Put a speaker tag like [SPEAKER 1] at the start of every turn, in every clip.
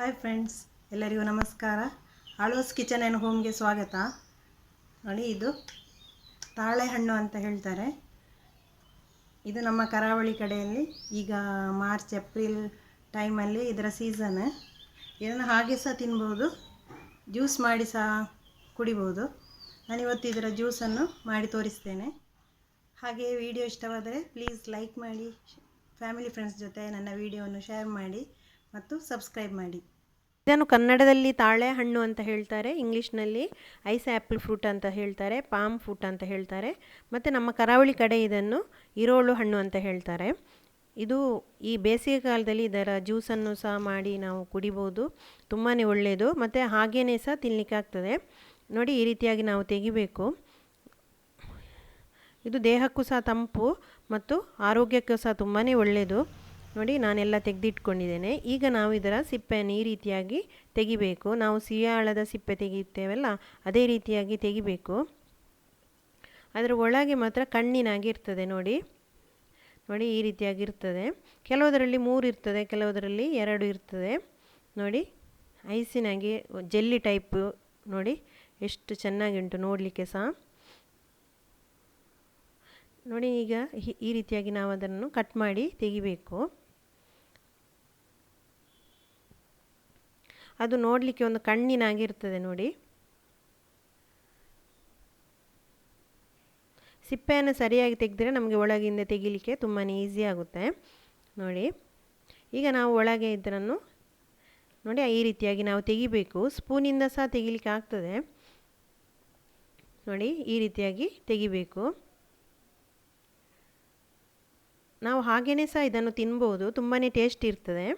[SPEAKER 1] Hi friends, ಎಲ್ಲರಿಗೂ ನಮಸ್ಕಾರ. Alva's kitchen and ಹೋಮ್ಗೆ ಸ್ವಾಗತ. ನೋಡಿ, ಇದು ತಾಳೆಹಣ್ಣು ಅಂತ ಹೇಳ್ತಾರೆ. ಇದು ನಮ್ಮ ಕರಾವಳಿ ಕಡೆಯಲ್ಲಿ ಈಗ ಮಾರ್ಚ್ ಏಪ್ರಿಲ್ ಟೈಮಲ್ಲಿ ಇದರ ಸೀಸನ್. ಇದನ್ನು ಹಾಗೆ ಸಹ ತಿನ್ಬೋದು, ಜ್ಯೂಸ್ ಮಾಡಿ ಸಹ ಕುಡಿಬೋದು. ನಾನಿವತ್ತು ಇದರ ಜ್ಯೂಸನ್ನು ಮಾಡಿ ತೋರಿಸ್ತೇನೆ. ಹಾಗೆ ವಿಡಿಯೋ ಇಷ್ಟವಾದರೆ ಪ್ಲೀಸ್ ಲೈಕ್ ಮಾಡಿ, ಫ್ಯಾಮಿಲಿ ಫ್ರೆಂಡ್ಸ್ ಜೊತೆ ನನ್ನ ವಿಡಿಯೋವನ್ನು ಶೇರ್ ಮಾಡಿ ಮತ್ತು ಸಬ್ಸ್ಕ್ರೈಬ್ ಮಾಡಿ.
[SPEAKER 2] ಇದನ್ನು ಕನ್ನಡದಲ್ಲಿ ತಾಳೆಹಣ್ಣು ಅಂತ ಹೇಳ್ತಾರೆ, ಇಂಗ್ಲೀಷ್ನಲ್ಲಿ ಐಸ್ ಆ್ಯಪಲ್ ಫ್ರೂಟ್ ಅಂತ ಹೇಳ್ತಾರೆ, ಪಾಮ್ ಫ್ರೂಟ್ ಅಂತ ಹೇಳ್ತಾರೆ, ಮತ್ತು ನಮ್ಮ ಕರಾವಳಿ ಕಡೆ ಇದನ್ನು ಇರೋಳು ಹಣ್ಣು ಅಂತ ಹೇಳ್ತಾರೆ. ಇದು ಈ ಬೇಸಿಗೆ ಕಾಲದಲ್ಲಿ ಇದರ ಜ್ಯೂಸನ್ನು ಸಹ ಮಾಡಿ ನಾವು ಕುಡಿಬೋದು, ತುಂಬಾ ಒಳ್ಳೆಯದು, ಮತ್ತು ಹಾಗೇ ಸಹ ತಿನ್ನಲಿಕ್ಕೆ ಆಗ್ತದೆ. ನೋಡಿ, ಈ ರೀತಿಯಾಗಿ ನಾವು ತೆಗಿಬೇಕು. ಇದು ದೇಹಕ್ಕೂ ಸಹ ತಂಪು ಮತ್ತು ಆರೋಗ್ಯಕ್ಕೂ ಸಹ ತುಂಬಾ ಒಳ್ಳೆಯದು. ನೋಡಿ, ನಾನೆಲ್ಲ ತೆಗೆದಿಟ್ಕೊಂಡಿದ್ದೇನೆ. ಈಗ ನಾವು ಇದರ ಸಿಪ್ಪೆಯನ್ನು ಈ ರೀತಿಯಾಗಿ ತೆಗಿಬೇಕು. ನಾವು ಸಿಯಾಳದ ಸಿಪ್ಪೆ ತೆಗೆಯುತ್ತೇವಲ್ಲ, ಅದೇ ರೀತಿಯಾಗಿ ತೆಗಿಬೇಕು. ಅದರ ಒಳಗೆ ಮಾತ್ರ ಕಣ್ಣಿನಾಗಿ ಇರ್ತದೆ. ನೋಡಿ, ಈ ರೀತಿಯಾಗಿರ್ತದೆ. ಕೆಲವುದರಲ್ಲಿ 3 ಇರ್ತದೆ, ಕೆಲವುದರಲ್ಲಿ 2 ಇರ್ತದೆ. ನೋಡಿ, ಐಸಿನಾಗಿ ಜೆಲ್ಲಿ ಟೈಪು. ನೋಡಿ ಎಷ್ಟು ಚೆನ್ನಾಗಿ ಉಂಟು ನೋಡಲಿಕ್ಕೆ ಸಹ. ನೋಡಿ, ಈಗ ಈ ರೀತಿಯಾಗಿ ನಾವು ಅದನ್ನು ಕಟ್ ಮಾಡಿ ತೆಗಿಬೇಕು. ಅದು ನೋಡಲಿಕ್ಕೆ ಒಂದು ಕಣ್ಣಿನಾಗಿರ್ತದೆ. ನೋಡಿ, ಸಿಪ್ಪೆಯನ್ನು ಸರಿಯಾಗಿ ತೆಗೆದ್ರೆ ನಮಗೆ ಒಳಗಿಂದ ತೆಗಿಲಿಕ್ಕೆ ತುಂಬಾ ಈಸಿ ಆಗುತ್ತೆ. ನೋಡಿ, ಈಗ ನಾವು ಒಳಗೆ ಇದನ್ನು ನೋಡಿ ಈ ರೀತಿಯಾಗಿ ನಾವು ತೆಗಿಬೇಕು. ಸ್ಪೂನಿಂದ ಸಹ ತೆಗಿಲಿಕ್ಕೆ ಆಗ್ತದೆ. ನೋಡಿ, ಈ ರೀತಿಯಾಗಿ ತೆಗಿಬೇಕು. ನಾವು ಹಾಗೇ ಸಹ ಇದನ್ನು ತಿನ್ಬೋದು, ತುಂಬಾ ಟೇಸ್ಟ್ ಇರ್ತದೆ.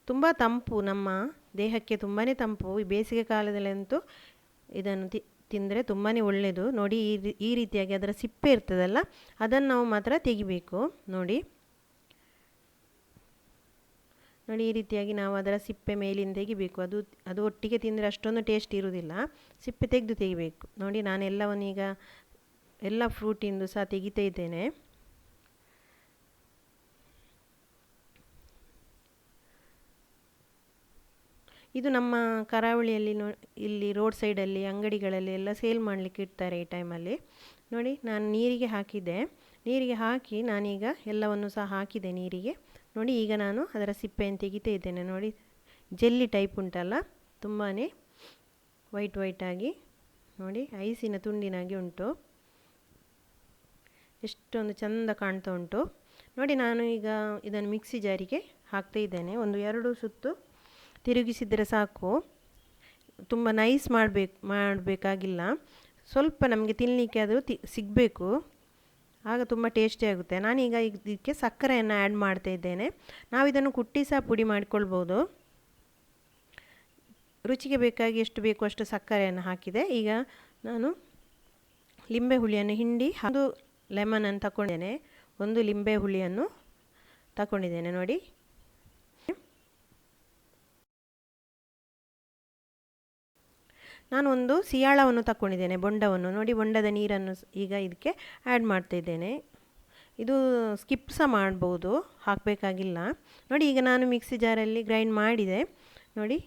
[SPEAKER 2] ತುಂಬ ತಂಪು, ನಮ್ಮ ದೇಹಕ್ಕೆ ತುಂಬಾ ತಂಪು. ಈ ಬೇಸಿಗೆ ಕಾಲದಲ್ಲಂತೂ ಇದನ್ನು ತಿಂದರೆ ತುಂಬಾ ಒಳ್ಳೆಯದು. ನೋಡಿ, ಈ ರೀತಿಯಾಗಿ ಅದರ ಸಿಪ್ಪೆ ಇರ್ತದಲ್ಲ, ಅದನ್ನು ನಾವು ಮಾತ್ರ ತೆಗಿಬೇಕು. ನೋಡಿ, ಈ ರೀತಿಯಾಗಿ ನಾವು ಅದರ ಸಿಪ್ಪೆ ಮೇಲಿಂದ ತೆಗಿಬೇಕು. ಅದು ಒಟ್ಟಿಗೆ ತಿಂದರೆ ಅಷ್ಟೊಂದು ಟೇಸ್ಟ್ ಇರುವುದಿಲ್ಲ. ಸಿಪ್ಪೆ ತೆಗಿಬೇಕು. ನೋಡಿ, ನಾನು ಎಲ್ಲವನ್ನೀಗ ಎಲ್ಲ ಫ್ರೂಟಿಂದು ಸಹ ತೆಗಿತಾ ಇದ್ದೇನೆ. ಇದು ನಮ್ಮ ಕರಾವಳಿಯಲ್ಲಿ ಇಲ್ಲಿ ರೋಡ್ ಸೈಡಲ್ಲಿ ಅಂಗಡಿಗಳಲ್ಲಿ ಎಲ್ಲ ಸೇಲ್ ಮಾಡಲಿಕ್ಕೆ ಇಡ್ತಾರೆ ಈ ಟೈಮಲ್ಲಿ. ನೋಡಿ, ನಾನು ನೀರಿಗೆ ಹಾಕಿದ್ದೆ. ನೀರಿಗೆ ಹಾಕಿ ನಾನೀಗ ಎಲ್ಲವನ್ನು ಸಹ ಹಾಕಿದೆ ನೀರಿಗೆ. ನೋಡಿ, ಈಗ ನಾನು ಅದರ ಸಿಪ್ಪೆಯನ್ನು ತೆಗಿತಾ ಇದ್ದೇನೆ. ನೋಡಿ, ಜೆಲ್ಲಿ ಟೈಪ್ ಉಂಟಲ್ಲ, ತುಂಬಾ ವೈಟಾಗಿ. ನೋಡಿ, ಐಸಿನ ತುಂಡಿನಾಗಿ ಉಂಟು. ಎಷ್ಟೊಂದು ಚೆಂದ ಕಾಣ್ತಾ ಉಂಟು. ನೋಡಿ, ನಾನು ಈಗ ಇದನ್ನು ಮಿಕ್ಸಿ ಜಾರಿಗೆ ಹಾಕ್ತಾ ಇದ್ದೇನೆ. ಒಂದು 2 ಸುತ್ತು ತಿರುಗಿಸಿದರೆ ಸಾಕು. ತುಂಬ ನೈಸ್ ಮಾಡಬೇಕಾಗಿಲ್ಲ. ಸ್ವಲ್ಪ ನಮಗೆ ತಿನ್ನಲಿಕ್ಕೆ ಅದು ಸಿಗಬೇಕು, ಆಗ ತುಂಬ ಟೇಸ್ಟಿ ಆಗುತ್ತೆ. ನಾನೀಗ ಇದಕ್ಕೆ ಸಕ್ಕರೆಯನ್ನು ಆ್ಯಡ್ ಮಾಡ್ತಾ ಇದ್ದೇನೆ. ನಾವು ಇದನ್ನು ಕುಟ್ಟಿ ಸಹ ಪುಡಿ ಮಾಡಿಕೊಳ್ಬೋದು. ರುಚಿಗೆ ಬೇಕಾಗಿ ಎಷ್ಟು ಬೇಕು ಅಷ್ಟು ಸಕ್ಕರೆಯನ್ನು ಹಾಕಿದೆ. ಈಗ ನಾನು ಲಿಂಬೆ ಹುಳಿಯನ್ನು ಹಿಂಡಿ ಒಂದು ಲೆಮನನ್ನು ತಗೊಂಡಿದ್ದೇನೆ. ಒಂದು ಲಿಂಬೆ ಹುಳಿಯನ್ನು ತಗೊಂಡಿದ್ದೇನೆ. ನೋಡಿ, ನಾನು ಒಂದು ಸಿಯಾಳವನ್ನು ತಗೊಂಡಿದ್ದೇನೆ, ಬೊಂಡವನ್ನು. ನೋಡಿ, ಬೊಂಡದ ನೀರನ್ನು ಈಗ ಇದಕ್ಕೆ ಆ್ಯಡ್ ಮಾಡ್ತಾಯಿದ್ದೇನೆ. ಇದು ಸ್ಕಿಪ್ ಸಹ ಮಾಡ್ಬೋದು, ಹಾಕಬೇಕಾಗಿಲ್ಲ. ನೋಡಿ, ಈಗ ನಾನು ಮಿಕ್ಸಿ ಜಾರಲ್ಲಿ ಗ್ರೈಂಡ್ ಮಾಡಿದೆ. ನೋಡಿ,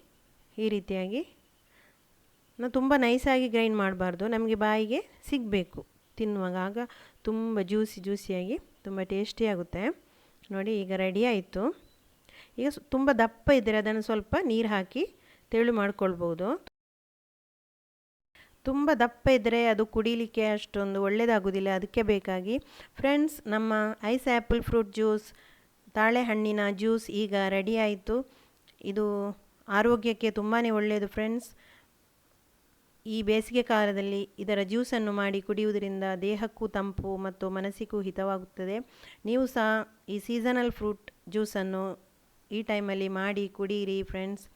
[SPEAKER 2] ಈ ರೀತಿಯಾಗಿ. ನಾವು ತುಂಬ ನೈಸಾಗಿ ಗ್ರೈಂಡ್ ಮಾಡಬಾರ್ದು, ನಮಗೆ ಬಾಯಿಗೆ ಸಿಗಬೇಕು ತಿನ್ನುವಾಗ. ಆಗ ತುಂಬ ಜ್ಯೂಸಿಯಾಗಿ ತುಂಬ ಟೇಸ್ಟಿಯಾಗುತ್ತೆ. ನೋಡಿ, ಈಗ ರೆಡಿ ಆಯಿತು. ಈಗ ತುಂಬ ದಪ್ಪ ಇದ್ದರೆ ಅದನ್ನು ಸ್ವಲ್ಪ ನೀರು ಹಾಕಿ ತೆಳು ಮಾಡ್ಕೊಳ್ಬೋದು. ತುಂಬ ದಪ್ಪ ಇದ್ದರೆ ಅದು ಕುಡಿಲಿಕ್ಕೆ ಅಷ್ಟೊಂದು ಒಳ್ಳೆಯದಾಗೋದಿಲ್ಲ. ಅದಕ್ಕೆ ಬೇಕಾಗಿ ಫ್ರೆಂಡ್ಸ್, ನಮ್ಮ ಐಸ್ ಆ್ಯಪಲ್ ಫ್ರೂಟ್ ಜ್ಯೂಸ್, ತಾಳೆಹಣ್ಣಿನ ಜ್ಯೂಸ್ ಈಗ ರೆಡಿ ಆಯಿತು. ಇದು ಆರೋಗ್ಯಕ್ಕೆ ತುಂಬಾ ಒಳ್ಳೆಯದು ಫ್ರೆಂಡ್ಸ್. ಈ ಬೇಸಿಗೆ ಕಾಲದಲ್ಲಿ ಇದರ ಜ್ಯೂಸನ್ನು ಮಾಡಿ ಕುಡಿಯುವುದರಿಂದ ದೇಹಕ್ಕೂ ತಂಪು ಮತ್ತು ಮನಸ್ಸಿಗೂ ಹಿತವಾಗುತ್ತದೆ. ನೀವು ಸಹ ಈ ಸೀಸನಲ್ ಫ್ರೂಟ್ ಜ್ಯೂಸನ್ನು ಈ ಟೈಮಲ್ಲಿ ಮಾಡಿ ಕುಡಿಯಿರಿ ಫ್ರೆಂಡ್ಸ್.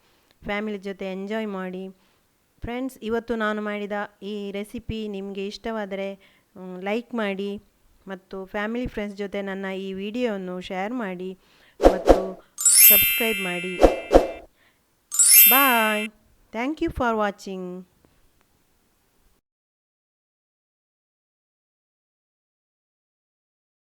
[SPEAKER 2] ಫ್ಯಾಮಿಲಿ ಜೊತೆ ಎಂಜಾಯ್ ಮಾಡಿ ಫ್ರೆಂಡ್ಸ್. ಇವತ್ತು ನಾನು ಮಾಡಿದ ಈ ರೆಸಿಪಿ ನಿಮಗೆ ಇಷ್ಟವಾದರೆ ಲೈಕ್ ಮಾಡಿ ಮತ್ತು ಫ್ಯಾಮಿಲಿ ಫ್ರೆಂಡ್ಸ್ ಜೊತೆ ನನ್ನ ಈ ವಿಡಿಯೋವನ್ನು ಶೇರ್ ಮಾಡಿ ಮತ್ತು ಸಬ್ಸ್ಕ್ರೈಬ್ ಮಾಡಿ. Bye. Thank you for watching.